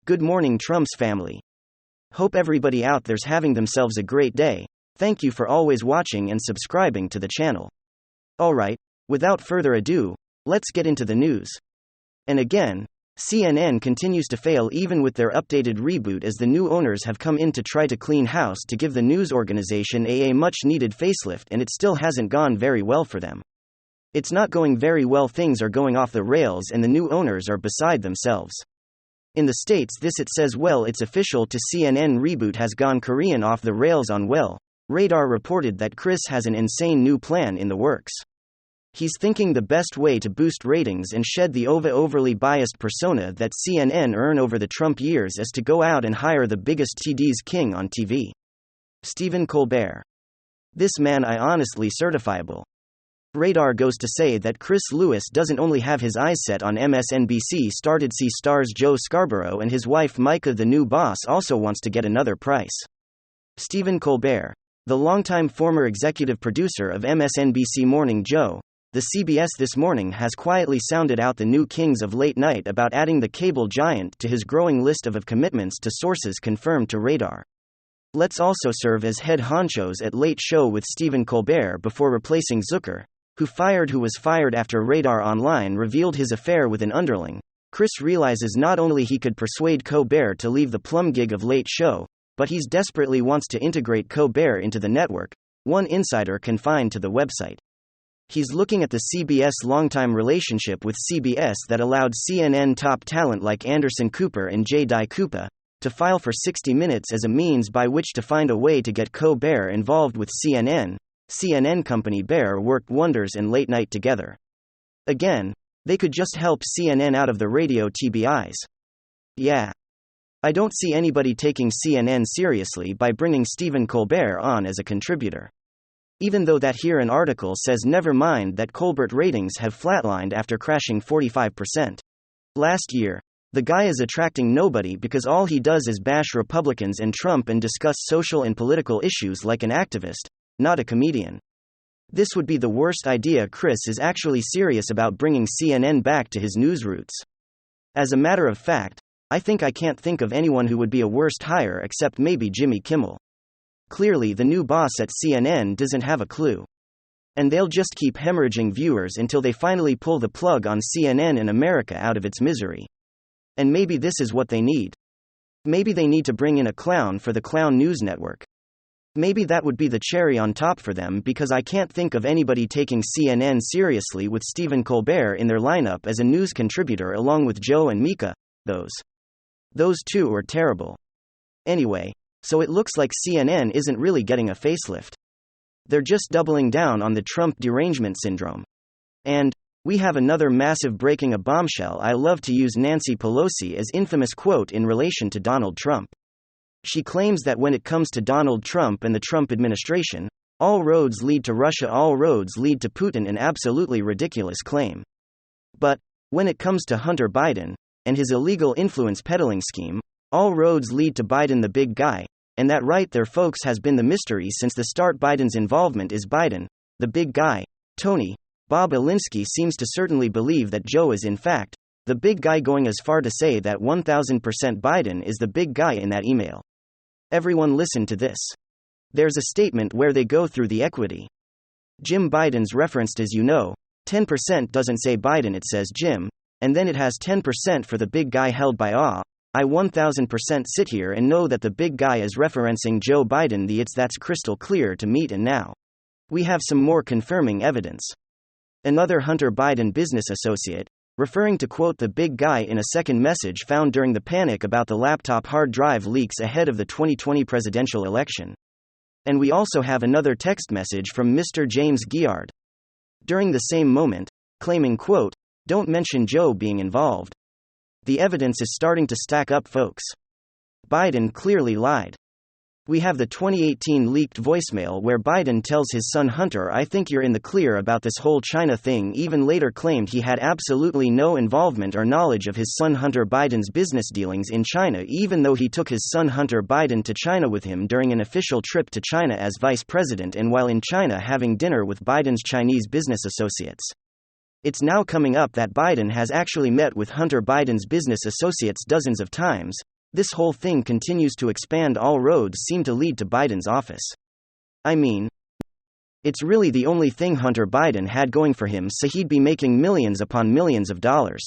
Good morning, Trump's family. Hope everybody out there's having themselves a great day. Thank you for always watching and subscribing to the channel. Alright, without further ado, let's get into the news. And again, CNN continues to fail even with their updated reboot, as the new owners have come in to try to clean house to give the news organization a much needed facelift, and it still hasn't gone very well for them. It's not going very well, things are going off the rails and the new owners are beside themselves. In the States, it says, well, it's official to CNN reboot has gone Korean off the rails on well. Radar reported that Chris has an insane new plan in the works. He's thinking the best way to boost ratings and shed the overly biased persona that CNN earned over the Trump years is to go out and hire the biggest TD's king on TV. Stephen Colbert. This man I honestly certifiable. Radar goes to say that Chris Lewis doesn't only have his eyes set on MSNBC started C stars Joe Scarborough, and his wife Micah, the new boss, also wants to get another price. Stephen Colbert, the longtime former executive producer of MSNBC Morning Joe, the CBS This Morning, has quietly sounded out the new kings of late night about adding the cable giant to his growing list of commitments to sources confirmed to Radar. Let's also serve as head honchos at Late Show with Stephen Colbert before replacing Zucker, who was fired after Radar Online revealed his affair with an underling. Chris realizes not only he could persuade Colbert to leave the plum gig of Late Show, but he desperately wants to integrate Colbert into the network, one insider confined to the website. He's looking at the CBS longtime relationship with CBS that allowed CNN top talent like Anderson Cooper and Jay Kupa to file for 60 Minutes as a means by which to find a way to get Colbert involved with CNN. CNN company Bear worked wonders in late night together. Again, they could just help CNN out of the radio TBIs. Yeah. I don't see anybody taking CNN seriously by bringing Stephen Colbert on as a contributor. Even though that here an article says never mind that Colbert ratings have flatlined after crashing 45% last year. The guy is attracting nobody because all he does is bash Republicans and Trump and discuss social and political issues like an activist, not a comedian. This would be the worst idea. Chris is actually serious about bringing CNN back to his news roots. As a matter of fact, I can't think of anyone who would be a worse hire except maybe Jimmy Kimmel. Clearly the new boss at CNN doesn't have a clue. And they'll just keep hemorrhaging viewers until they finally pull the plug on CNN and America out of its misery. And maybe this is what they need. Maybe they need to bring in a clown for the Clown News Network. Maybe that would be the cherry on top for them, because I can't think of anybody taking CNN seriously with Stephen Colbert in their lineup as a news contributor along with Joe and Mika. Those two are terrible. Anyway, so it looks like CNN isn't really getting a facelift. They're just doubling down on the Trump derangement syndrome. And we have another massive breaking a bombshell. I love to use Nancy Pelosi as infamous quote in relation to Donald Trump. She claims that when it comes to Donald Trump and the Trump administration, all roads lead to Russia, all roads lead to Putin, an absolutely ridiculous claim. But when it comes to Hunter Biden and his illegal influence peddling scheme, all roads lead to Biden, the big guy. And that right there, folks, has been the mystery since the start. Biden's involvement is Biden, the big guy. Tony Bob Alinsky seems to certainly believe that Joe is in fact the big guy, going as far to say that 1000% Biden is the big guy in that email. Everyone listen to this. There's a statement where they go through the equity. Jim Biden's referenced, as you know. 10% doesn't say Biden, it says Jim, and then it has 10% for the big guy held by I 1000% sit here and know that the big guy is referencing Joe Biden. That's crystal clear to me, and now we have some more confirming evidence. Another Hunter Biden business associate, referring to quote the big guy in a second message found during the panic about the laptop hard drive leaks ahead of the 2020 presidential election. And we also have another text message from Mr. James Giard during the same moment, claiming quote, don't mention Joe being involved. The evidence is starting to stack up, folks. Biden clearly lied. We have the 2018 leaked voicemail where Biden tells his son Hunter, I think you're in the clear about this whole China thing. Even later claimed he had absolutely no involvement or knowledge of his son Hunter Biden's business dealings in China, even though he took his son Hunter Biden to China with him during an official trip to China as vice president, and while in China having dinner with Biden's Chinese business associates. It's now coming up that Biden has actually met with Hunter Biden's business associates dozens of times, This whole thing continues to expand. All roads seem to lead to Biden's office. I mean, it's really the only thing Hunter Biden had going for him, so he'd be making millions upon millions of dollars.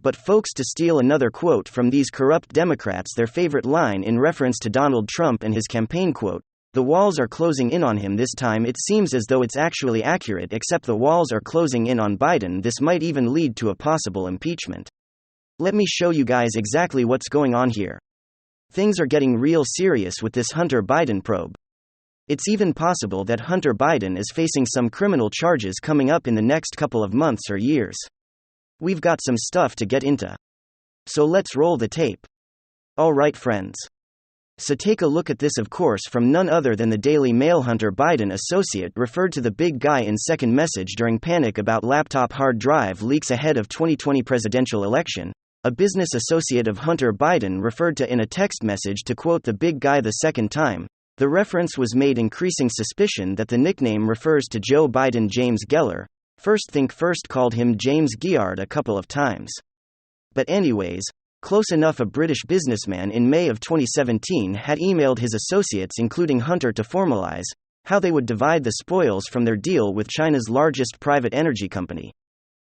But folks, to steal another quote from these corrupt Democrats, their favorite line in reference to Donald Trump and his campaign quote, "The walls are closing in on him." This time it seems as though it's actually accurate, except the walls are closing in on Biden. This might even lead to a possible impeachment. Let me show you guys exactly what's going on here. Things are getting real serious with this Hunter Biden probe. It's even possible that Hunter Biden is facing some criminal charges coming up in the next couple of months or years. We've got some stuff to get into. So let's roll the tape. Alright friends. So take a look at this, of course, from none other than the Daily Mail. Hunter Biden associate referred to the big guy in second message during panic about laptop hard drive leaks ahead of 2020 presidential election. A business associate of Hunter Biden referred to in a text message to quote the big guy the second time. The reference was made, increasing suspicion that the nickname refers to Joe Biden. James Geller, First Think First, called him James Giard a couple of times. But anyways, close enough. A British businessman in May of 2017 had emailed his associates, including Hunter, to formalize how they would divide the spoils from their deal with China's largest private energy company.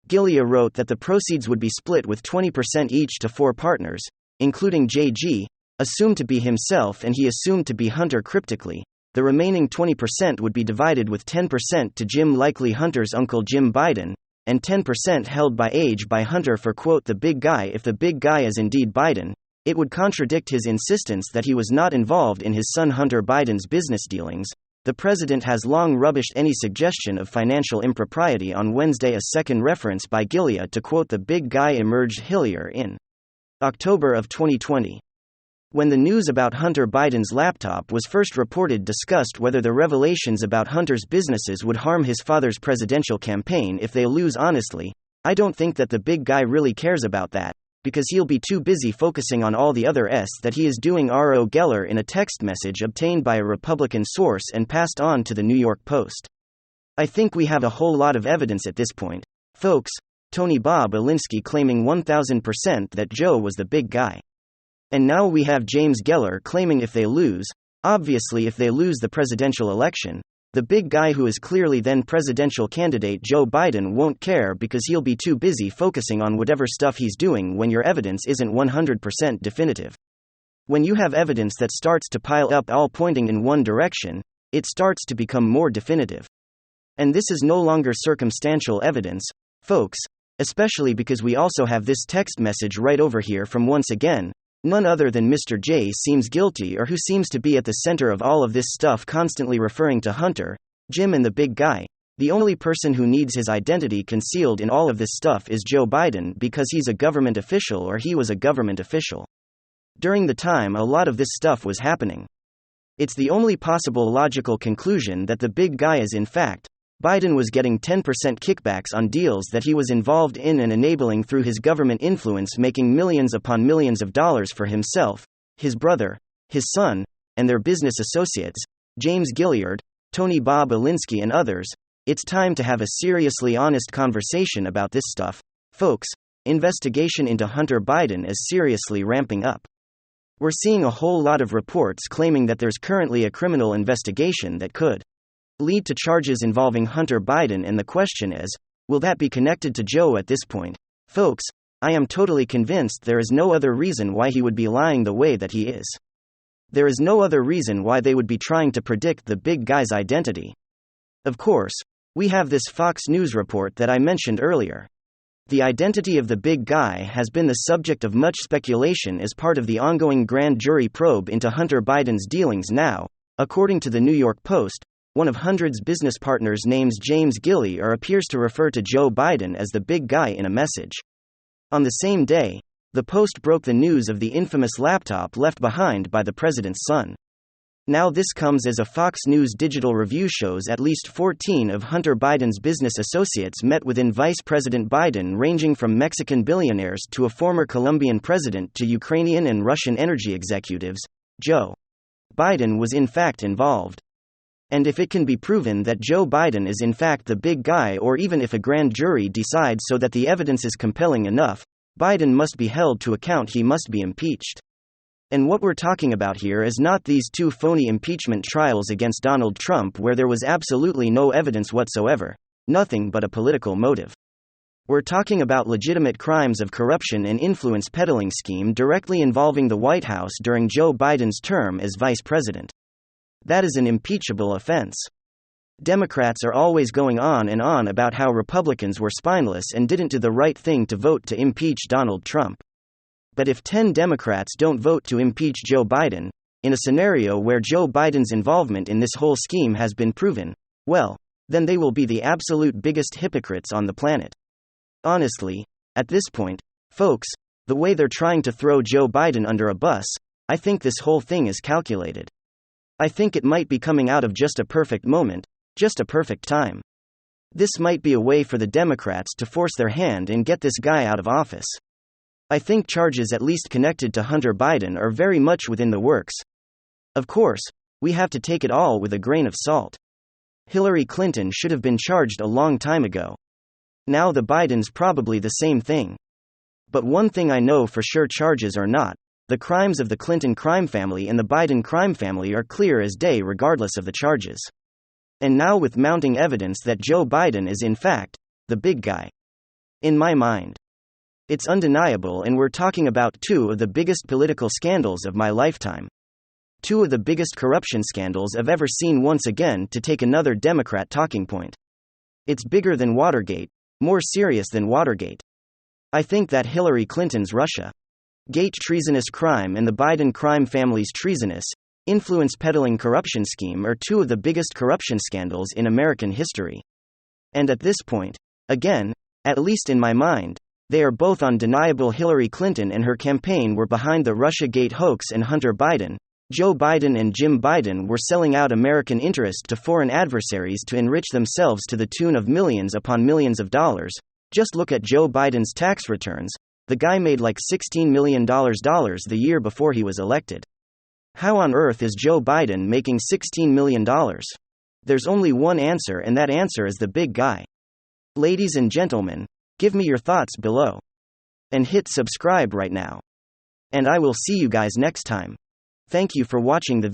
Gilia wrote that the proceeds would be split with 20% each to 4 partners, including JG, assumed to be himself and he assumed to be Hunter. Cryptically, the remaining 20% would be divided with 10% to Jim, likely Hunter's uncle Jim Biden, and 10% held by age by Hunter for quote the big guy. If the big guy is indeed Biden, it would contradict his insistence that he was not involved in his son Hunter Biden's business dealings. The president has long rubbished any suggestion of financial impropriety. On Wednesday, a second reference by Gilia to quote the big guy emerged Hillier in October of 2020. When the news about Hunter Biden's laptop was first reported, discussed whether the revelations about Hunter's businesses would harm his father's presidential campaign if they lose. Honestly, I don't think that the big guy really cares about that, because he'll be too busy focusing on all the other that he is doing. R.O. Geller in a text message obtained by a Republican source and passed on to the New York Post. I think we have a whole lot of evidence at this point, folks. Tony Bob Alinsky claiming 1000% that Joe was the big guy. And now we have James Geller claiming if they lose, obviously if they lose the presidential election, the big guy, who is clearly then presidential candidate Joe Biden, won't care because he'll be too busy focusing on whatever stuff he's doing. When your evidence isn't 100% definitive, when you have evidence that starts to pile up all pointing in one direction, it starts to become more definitive. And this is no longer circumstantial evidence, folks, especially because we also have this text message right over here from, once again, none other than Mr. J seems guilty, or who seems to be at the center of all of this stuff, constantly referring to Hunter, Jim, and the big guy. The only person who needs his identity concealed in all of this stuff is Joe Biden, because he's a government official, or he was a government official during the time a lot of this stuff was happening. It's the only possible logical conclusion that the big guy is in fact Biden. Was getting 10% kickbacks on deals that he was involved in and enabling through his government influence, making millions upon millions of dollars for himself, his brother, his son, and their business associates, James Gilliard, Tony Bob Alinsky, and others. It's time to have a seriously honest conversation about this stuff, folks. Investigation into Hunter Biden is seriously ramping up. We're seeing a whole lot of reports claiming that there's currently a criminal investigation that could lead to charges involving Hunter Biden, and the question is, will that be connected to Joe at this point? Folks, I am totally convinced there is no other reason why he would be lying the way that he is. There is no other reason why they would be trying to predict the big guy's identity. Of course, we have this Fox News report that I mentioned earlier. The identity of the big guy has been the subject of much speculation as part of the ongoing grand jury probe into Hunter Biden's dealings. Now, according to the New York Post, one of Hunter's business partners names James Gilliar appears to refer to Joe Biden as the big guy in a message. On the same day, the Post broke the news of the infamous laptop left behind by the president's son. Now this comes as a Fox News digital review shows at least 14 of Hunter Biden's business associates met within Vice President Biden, ranging from Mexican billionaires to a former Colombian president to Ukrainian and Russian energy executives. Joe Biden was in fact involved. And if it can be proven that Joe Biden is in fact the big guy, or even if a grand jury decides so that the evidence is compelling enough, Biden must be held to account, he must be impeached. And what we're talking about here is not these two phony impeachment trials against Donald Trump where there was absolutely no evidence whatsoever, nothing but a political motive. We're talking about legitimate crimes of corruption and influence peddling scheme directly involving the White House during Joe Biden's term as vice president. That is an impeachable offense. Democrats are always going on and on about how Republicans were spineless and didn't do the right thing to vote to impeach Donald Trump. But if 10 Democrats don't vote to impeach Joe Biden, in a scenario where Joe Biden's involvement in this whole scheme has been proven, well, then they will be the absolute biggest hypocrites on the planet. Honestly, at this point, folks, the way they're trying to throw Joe Biden under a bus, I think this whole thing is calculated. I think it might be coming out of just a perfect moment, just a perfect time. This might be a way for the Democrats to force their hand and get this guy out of office. I think charges at least connected to Hunter Biden are very much within the works. Of course, we have to take it all with a grain of salt. Hillary Clinton should have been charged a long time ago. Now the Bidens probably the same thing. But one thing I know for sure, charges or not, the crimes of the Clinton crime family and the Biden crime family are clear as day regardless of the charges. And now with mounting evidence that Joe Biden is in fact the big guy. In my mind, it's undeniable, and we're talking about two of the biggest political scandals of my lifetime. Two of the biggest corruption scandals I've ever seen, once again to take another Democrat talking point. It's bigger than Watergate, more serious than Watergate. I think that Hillary Clinton's Russia-Gate treasonous crime and the Biden crime family's treasonous, influence peddling corruption scheme are two of the biggest corruption scandals in American history. And at this point, again, at least in my mind, they are both undeniable. Hillary Clinton and her campaign were behind the Russiagate hoax, and Hunter Biden, Joe Biden and Jim Biden were selling out American interest to foreign adversaries to enrich themselves to the tune of millions upon millions of dollars. Just look at Joe Biden's tax returns. The guy made like $16 million the year before he was elected. How on earth is Joe Biden making $16 million? There's only one answer, and that answer is the big guy. Ladies and gentlemen, give me your thoughts below. And hit subscribe right now. And I will see you guys next time. Thank you for watching the